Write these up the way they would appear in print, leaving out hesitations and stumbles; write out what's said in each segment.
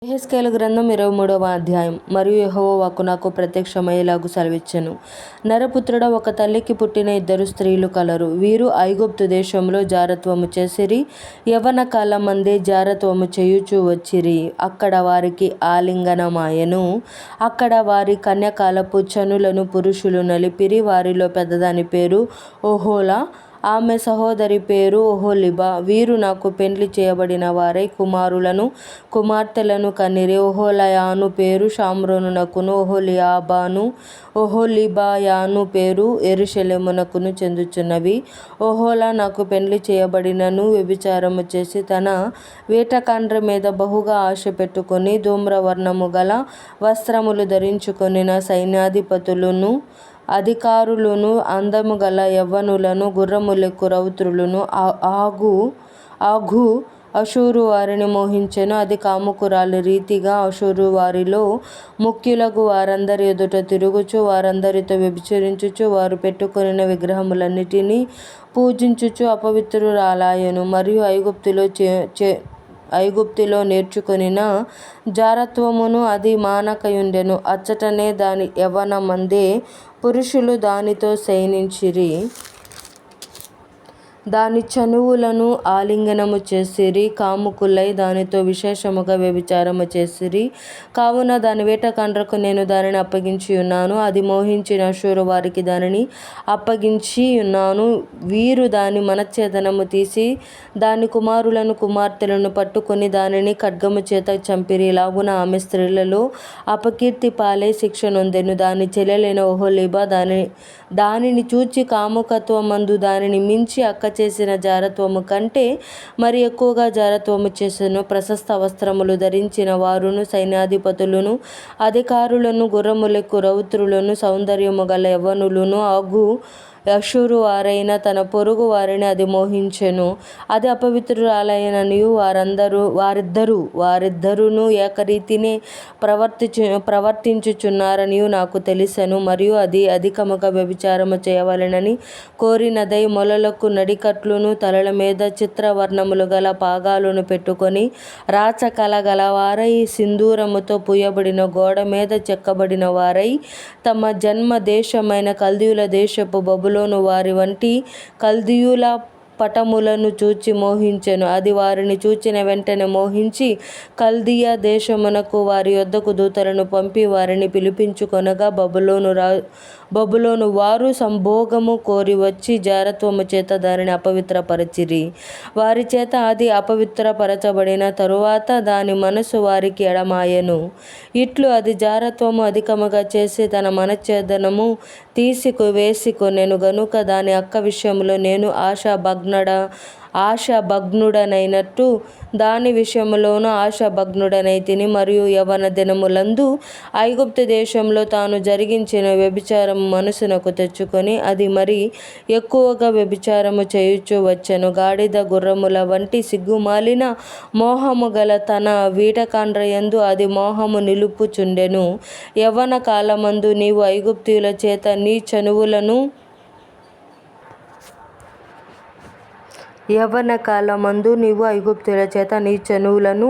యెహెజ్కేలు గ్రంథం 23వ అధ్యాయం. మరియు యెహోవా వాక్కు నాకు ప్రత్యక్షమయ్యేలాగు సెలవిచ్చెను. నరపుత్రుడా, ఒక తల్లికి పుట్టిన 2 స్త్రీలు కలరు. వీరు ఐగుప్తు దేశంలో జారత్వము చేసిరి, యవ్వన కాలమందే జారత్వము చేయుచూ వచ్చిరి. అక్కడ వారికి ఆలింగనమాయెను. అక్కడ వారి కన్యకాలపు చనులను పురుషులు నలిపిరి. వారిలో పెద్దదాని పేరు ఒహొలా, ఆమె సహోదరి పేరు ఒహొలీబా. వీరు నాకు పెండ్లి చేయబడిన వారై కుమారులను కుమార్తెలను కనిరి. ఒహొలయాను పేరు షామ్రోనునకును, ఒహొలీబాయాను పేరు యెరూషలేమునకును చెందుచున్నవి. ఒహొలా నాకు పెండ్లి చేయబడినను వ్యభిచారము చేసి తన వేటకాండ్ర మీద బహుగా ఆశ పెట్టుకొని ధూమ్రవర్ణము గల వస్త్రములు ధరించుకొనిన సైన్యాధిపతులను అధికారులను అందము గల యవ్వనులను గుర్రములెక్కు రౌద్రులను ఆగు అషూరు వారిని మోహించెను. అది కాముకురాలి రీతిగా అషూరు వారిలో ముఖ్యులగు వారందరి ఎదుట తిరుగుచు వారందరితో వ్యభిచరించుచు వారు పెట్టుకొనిన విగ్రహములన్నిటినీ పూజించుచు అపవిత్రురాలాయెను. మరియు ఐగుప్తులో నేర్చుకొనిన జారత్వమును అది మానకయుండెను. అచ్చటనే దాని యవ్వనమందే పురుషులు దానితో శయనించిరి, దాని చనువులను ఆలింగనము చేసిరి, కాముకులై దానితో విశేషముగా వ్యభిచారము చేసిరి. కావున దాని వేటకాండ్రకు నేను దానిని అప్పగించి ఉన్నాను. అది మోహించిన అషూరు వారికి దానిని అప్పగించి ఉన్నాను. వీరు దాని మనశ్చేదనము తీసి దాని కుమారులను కుమార్తెలను పట్టుకొని దానిని ఖడ్గము చేత చంపిరి. ఇలాగున ఆమె స్త్రీలలో అపకీర్తి పాలై శిక్ష నొందెను. దాని చెల్లెలైన ఒహొలీబా దానిని చూచి కాముకత్వమందు దానిని మించి అక్క చేసిన జారత్వము కంటే మరి ఎక్కువగా జారత్వము చేసెను. ప్రశస్త వస్త్రములు ధరించిన వారును సైన్యాధిపతులను అధికారులను గుర్రములెక్కు రౌద్రులను సౌందర్యము గల యవ్వనులను ఆగు అషూరు వారైన తన పొరుగు వారిని అది మోహించెను. అది అపవిత్రురాలైననియు వారిద్దరును ఏకరీతినే ప్రవర్తించుచున్నారనియు నాకు తెలిసెను. మరియు అది అధికముగా వ్యభిచారము చేయవలెనని కోరినదై మొలలకు నడికట్లును తలల మీద చిత్రవర్ణములు గల పాగాలను పెట్టుకొని రాచకల గలవారై సింధూరముతో పూయబడిన గోడ మీద చెక్కబడిన వారై తమ జన్మ దేశమైన కల్దీయుల దేశపు బబులోను వారి వంటి కల్దీయుల పటములను చూచి మోహించెను. అది వారిని చూచిన వెంటనే మోహించి కల్దీయ దేశమునకు వారి యొద్దకు దూతలను పంపి వారిని పిలిపించుకొనగా బబులోను వారు సంభోగము కోరి వచ్చి జారత్వము చేత దానిని అపవిత్రపరచిరి. వారి చేత అది అపవిత్రపరచబడిన తరువాత దాని మనసు వారికి ఎడమాయెను. ఇట్లు అది జారత్వము అధికముగా చేసి తన మనశ్చేదనము తీసి వేసికొనెను గనుక దాని అక్క విషయములో నేను ఆశాభగ్నుడనైనట్టు దాని విషయములోనూ ఆశాభగ్నుడనైతిని. మరియు యవ్వన దినములందు ఐగుప్తు దేశంలో తాను జరిగించిన వ్యభిచారము మనసునకు తెచ్చుకొని అది మరి ఎక్కువగా వ్యభిచారము చేయుచూ వచ్చెను. గాడిద గుర్రముల వంటి సిగ్గుమాలిన మోహము గల తన వీటకాండ్రయందు అది మోహము నిలుపుచుండెను. యవ్వన కాలమందు నీవు ఐగుప్తీయుల చేత నీ చనువులను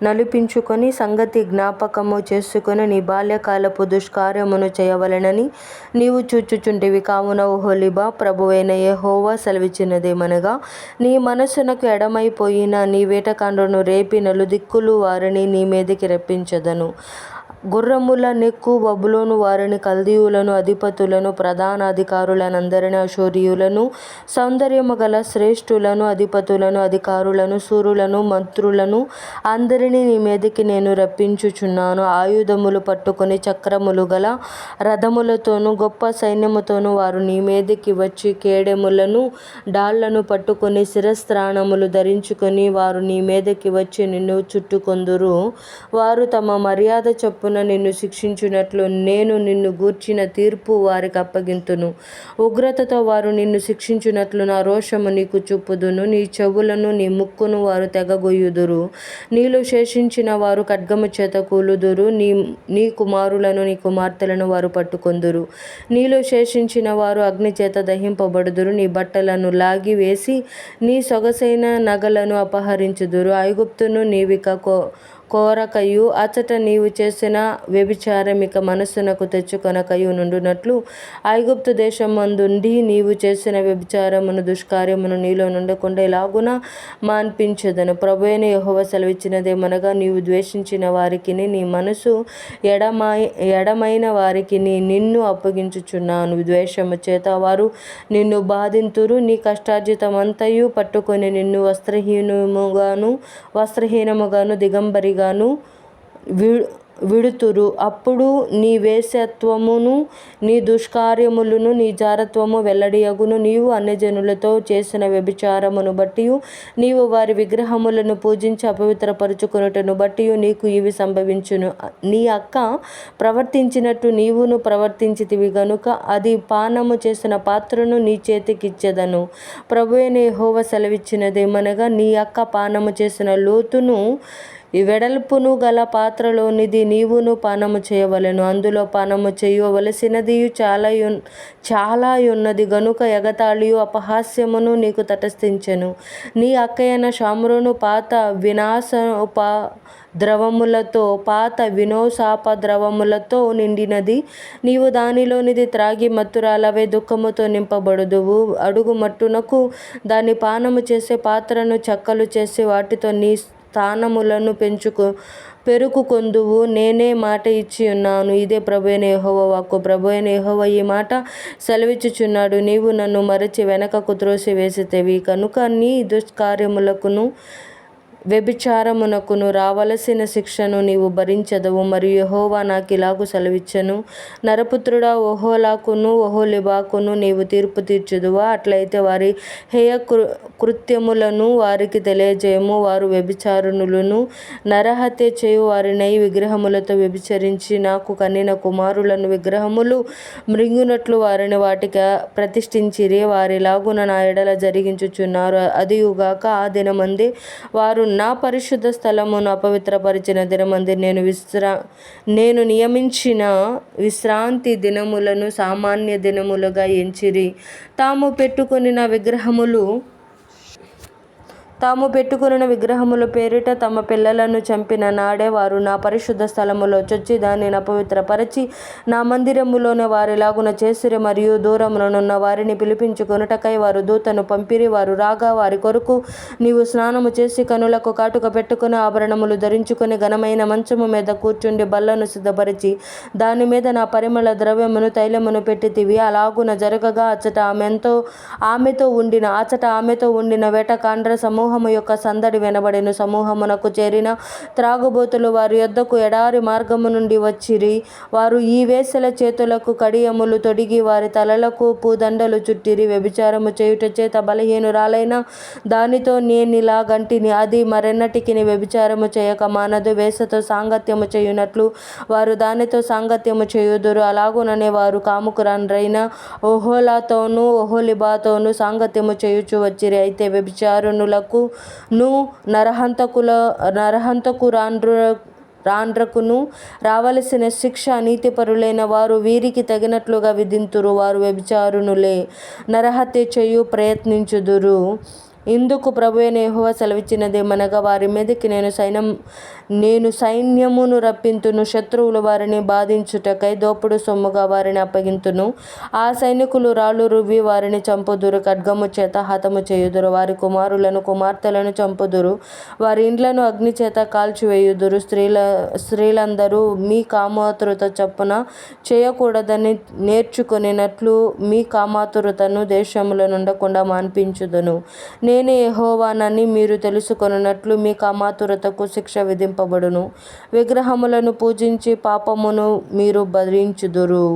నలిపించుకొని సంగతి జ్ఞాపకము చేసుకొని నీ బాల్యకాలపు దుష్కార్యమును చేయవలెనని నీవు చూచుచుంటివి. కావున ఒహొలీబా, ప్రభువైన యెహోవా సెలవిచ్చినదేమనగా, నీ మనస్సునకు ఎడమైపోయిన నీ వేటకాండ్రను రేపి నలుదిక్కుల వారిని నీ మీదికి రప్పించెదను. గుర్రముల నెక్కు బబులోను వారిని, కల్దీయులను, అధిపతులను, ప్రధాన అధికారులనందరినీ, అషూరీయులను, సౌందర్యము గల శ్రేష్ఠులను, అధిపతులను, అధికారులను, శూరులను, మంత్రులను అందరినీ నీ మీదికి నేను రప్పించుచున్నాను. ఆయుధములు పట్టుకొని చక్రములు గల రథములతోనూ గొప్ప సైన్యముతోనూ వారు నీ మీదికి వచ్చి కేడెములను డాళ్లను పట్టుకొని శిరస్త్రాణములు ధరించుకొని వారు నీ మీదికి వచ్చి నిన్ను చుట్టుకొందురు. వారు తమ మర్యాద చొప్పున నిన్ను శిక్షించునట్లు నేను నిన్ను గూర్చిన తీర్పు వారికి అప్పగింతును. ఉగ్రతతో వారు నిన్ను శిక్షించునట్లు నా రోషము నీకు చూపుదును. నీ చెవులను నీ ముక్కును వారు తెగగొయ్యుదురు. నీలో శేషించిన వారు ఖడ్గము చేత కూలుదురు. నీ కుమారులను నీ కుమార్తెలను వారు పట్టుకొందురు. నీలో శేషించిన వారు అగ్ని చేత దహింపబడుదురు. నీ బట్టలను లాగి వేసి నీ సొగసైన నగలను అపహరించుదురు. ఐగుప్తును నీవిక కోరకయు అచట నీవు చేసిన వ్యభిచారమిక మనస్సునకు తెచ్చుకొనకయు నుండునట్లు ఐగుప్తు దేశమందుండి నీవు చేసిన వ్యభిచారమును దుష్కార్యమును నీలో నుండకుండా ఇలాగున మాన్పించెదను. ప్రభువైన యెహోవా సెలవిచ్చినదేమనగా, నీవు ద్వేషించిన వారికిని నీ మనసు ఎడమైన వారికిని నిన్ను అప్పగించుచున్నాను. ద్వేషము చేత వారు నిన్ను బాధింతురు. నీ కష్టార్జితమంతయు పట్టుకొని నిన్ను వస్త్రహీనముగాను దిగంబరిగాను విడుతురు. అప్పుడు నీ వేశ్యత్వమును నీ దుష్కార్యములను నీ జారత్వము వెల్లడియగును. నీవు అన్యజనులతో చేసిన వ్యభిచారమును బట్టియు నీవు వారి విగ్రహములను పూజించి అపవిత్రపరుచుకొనుటను బట్టియు నీకు ఇవి సంభవించును. నీ అక్క ప్రవర్తించినట్టు నీవును ప్రవర్తించితివి గనుక అది పానము చేసిన పాత్రను నీ చేతికిచ్చెదను. ప్రభువైన యెహోవా సెలవిచ్చినదేమనగా, నీ అక్క పానము చేసిన లోతును వెడల్పును గల పాత్రలోనిది నీవును పానము చేయవలెను. అందులో పానము చేయవలసినదియు చాలాయున్నది గనుక ఎగతాళియు అపహాస్యమును నీకు తటస్థించెను. నీ అక్కయైన షోమ్రోను పాత వినాశోపద్రవములతో నిండినది. నీవు దానిలోనిది త్రాగి మత్తురాలవై దుఃఖముతో నింపబడుదువు. అడుగు మట్టునకు దాని పానము చేసే పాత్రను చెక్కలు చేసి వాటితో నీ స్థానములను పెరుకుకొందువు. నేనే మాట ఇచ్చి ఉన్నాను. ఇదే ప్రభువైన యెహోవా వాక్కు. ప్రభువైన యెహోవా ఈ మాట సెలవిచ్చుచున్నాడు, నీవు నన్ను మరచి వెనకకు త్రోసివేసితివి కనుక నీ దుష్కార్యములకును వ్యభిచారమునకును రావలసిన శిక్షను నీవు భరించెదవు. మరియు యెహోవా నాకిలాగు సెలవిచ్చెను, నరపుత్రుడా, ఒహోలాకును ఒహోలీబాకును నీవు తీర్పు తీర్చుదువా? అట్లయితే వారి హేయ కృత్యములను వారికి తెలియజేయము. వారు వ్యభిచారిణులను, నరహత్య చేయు వారినై విగ్రహములతో వ్యభిచరించి నాకు కనిన కుమారులను విగ్రహములు మృంగునట్లు వారిని వాటికి ప్రతిష్ఠించిరి. వారిలాగున నా ఎడల జరిగించుచున్నారు. అదియుగాక ఆ దినమందే వారు నా పరిశుద్ధ స్థలమును అపవిత్రపరిచిన దినమందే నేను నియమించిన విశ్రాంతి దినములను సామాన్య దినములుగా ఎంచిరి. తాము పెట్టుకొనిన విగ్రహముల పేరిట తమ పిల్లలను చంపిన నాడే వారు నా పరిశుద్ధ స్థలములో చొచ్చి దానిని అపవిత్రపరచి నా మందిరములోనే వారిలాగున చేసిరి. మరియు దూరముననున్న వారిని పిలిపించుకొనుటకై వారు దూతను పంపిరి. వారు రాగా వారి కొరకు నీవు స్నానము చేసి కనులకు కాటుక పెట్టుకుని ఆభరణములు ధరించుకొని ఘనమైన మంచము మీద కూర్చుండి బల్లను సిద్ధపరిచి దాని మీద నా పరిమళ ద్రవ్యమును తైలమును పెట్టితివి. అలాగున జరగగా అచట ఆమెతో ఉండిన వేటకాండ్ర సమూహము యొక్క సందడి వినబడెను. సమూహమునకు చేరిన త్రాగుబోతులు వారి యొద్దకు ఎడారి మార్గము నుండి వచ్చిరి. వారు ఈ వేశ్యల చేతులకు కడియములు తొడిగి వారి తలలకు పూదండలు చుట్టిరి. వ్యభిచారము చేయుట చేత బలహీనురాలైన దానితో నేనిలాగంటిని, అది మరెన్నటికి వ్యభిచారము చేయక మానదు. వేశ్యతో సాంగత్యము చేయునట్లు వారు దానితో సాంగత్యము చేయుదురు. అలాగుననే వారు కాముకురాండ్రైన ఒహోలాతోనూ ఒహోలీబాతోనూ సాంగత్యము చేయుచు వచ్చిరి. అయితే వ్యభిచారిణులకును నరహంతకురాండ్రకును రావలసిన శిక్ష నీతిపరులైన వారు వీరికి తగినట్లుగా విధింతురు. వారు వ్యభిచారిణులే, నరహత్య చేయు ప్రయత్నించుదురు. ఇందుకు ప్రభువైన యెహోవా సెలవిచ్చినదేమనగా, వారి మీదకి నేను సైన్యమును రప్పింతును. శత్రువులు వారిని బాధించుటకై దోపుడు సొమ్ముగా వారిని అప్పగింతును. ఆ సైనికులు రాళ్ళు రువ్వి వారిని చంపుదురు, ఖడ్గము చేత హతము చేయుదురు. వారి కుమారులను కుమార్తెలను చంపుదురు, వారి ఇండ్లను అగ్ని చేత కాల్చివేయుదురు. స్త్రీలందరూ మీ కామాతురత చొప్పున చేయకూడదని నేర్చుకొనినట్లు మీ కామాతురతను దేశములో నుండకుండా మాన్పించుదును. నేనే యెహోవానని మీరు తెలుసుకొనున్నట్లు మీ కామాతురతకు శిక్ష విధింపబడును. విగ్రహములను పూజించి పాపమును మీరు భరించుదురు.